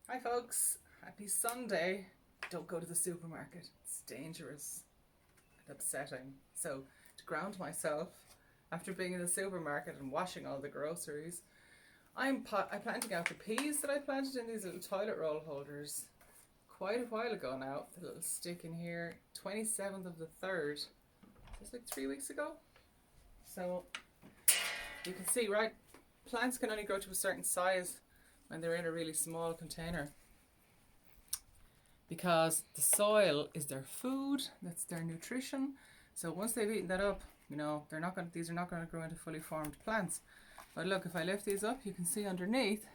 Hi folks, happy Sunday. Don't go to the supermarket, it's dangerous and upsetting. So to ground myself, after being in the supermarket and washing all the groceries, I'm planting out the peas that I planted in these little toilet roll holders quite a while ago now. The little stick in here, 27th of the 3rd, just like 3 weeks ago. So you can see, right, plants can only grow to a certain size when they're in a really small container, because the soil is their food, that's their nutrition. So once they've eaten that up, these are not going to grow into fully formed plants. But look, if I lift these up, you can see underneath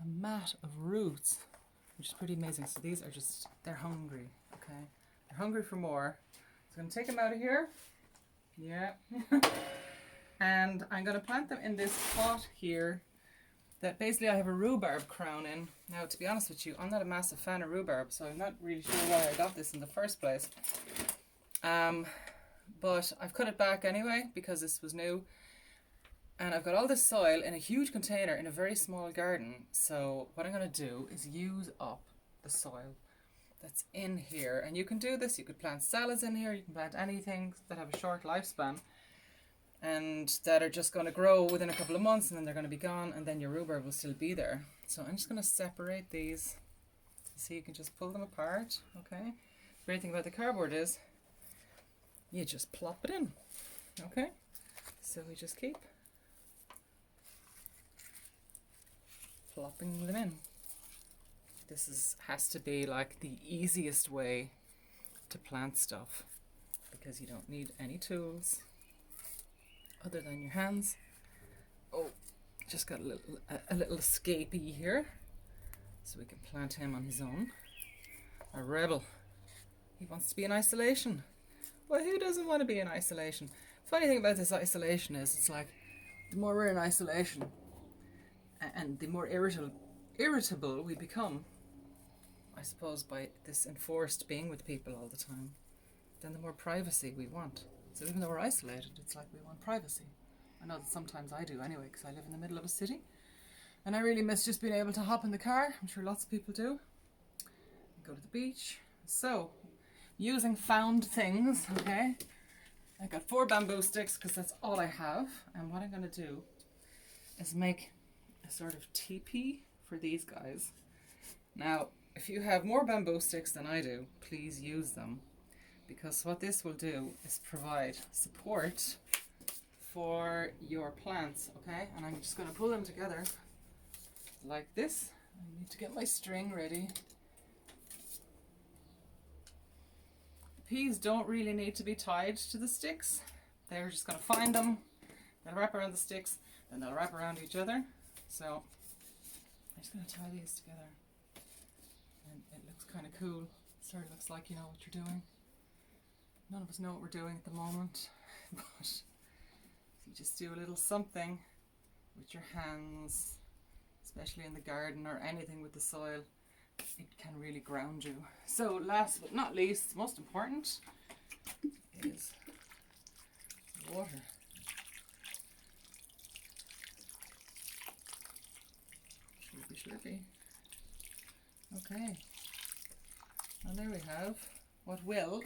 a mat of roots, which is pretty amazing. So these are they're hungry, okay? They're hungry for more. So I'm going to take them out of here. Yeah. And I'm going to plant them in this pot here that basically I have a rhubarb crown in. Now, to be honest with you, I'm not a massive fan of rhubarb, so I'm not really sure why I got this in the first place. But I've cut it back anyway because this was new. And I've got all this soil in a huge container in a very small garden. So what I'm going to do is use up the soil that's in here. And you can do this. You could plant salads in here. You can plant anything that have a short lifespan and that are just going to grow within a couple of months, and then they're going to be gone, and then your rhubarb will still be there. So I'm just going to separate these so you can just pull them apart. Okay. The great thing about the cardboard is you just plop it in. Okay. So we just keep plopping them in. This has to be like the easiest way to plant stuff because you don't need any tools other than your hands. Oh, just got a little escapee here, so we can plant him on his own. A rebel. He wants to be in isolation. Well, who doesn't want to be in isolation? Funny thing about this isolation is it's like the more we're in isolation and the more irritable we become, I suppose, by this enforced being with people all the time, then the more privacy we want. So even though we're isolated, it's like we want privacy. I know that sometimes I do anyway, because I live in the middle of a city. And I really miss just being able to hop in the car. I'm sure lots of people do. Go to the beach. So, using found things, okay? I got 4 bamboo sticks because that's all I have. And what I'm going to do is make a sort of teepee for these guys. Now, if you have more bamboo sticks than I do, please use them. Because what this will do is provide support for your plants, okay? And I'm just going to pull them together like this. I need to get my string ready. The peas don't really need to be tied to the sticks. They're just going to find them, they'll wrap around the sticks, then they'll wrap around each other. So I'm just going to tie these together. And it looks kind of cool. It sort of looks like you know what you're doing. None of us know what we're doing at the moment, but if you just do a little something with your hands, especially in the garden or anything with the soil, it can really ground you. So last but not least, most important is water. Slurpy. Okay, and there we have what will,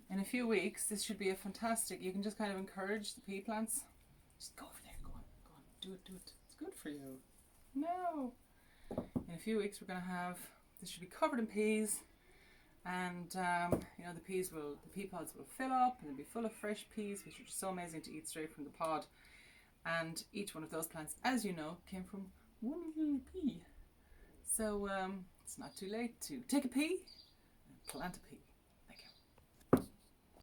in a few weeks, this should be a fantastic, you can just kind of encourage the pea plants. Just go over there, go on, do it. It's good for you. No. In a few weeks we're going to have, this should be covered in peas, and the pea pods will fill up and they'll be full of fresh peas, which are so amazing to eat straight from the pod. And each one of those plants, as you know, came from one little pea. So it's not too late to take a pea and plant a pea.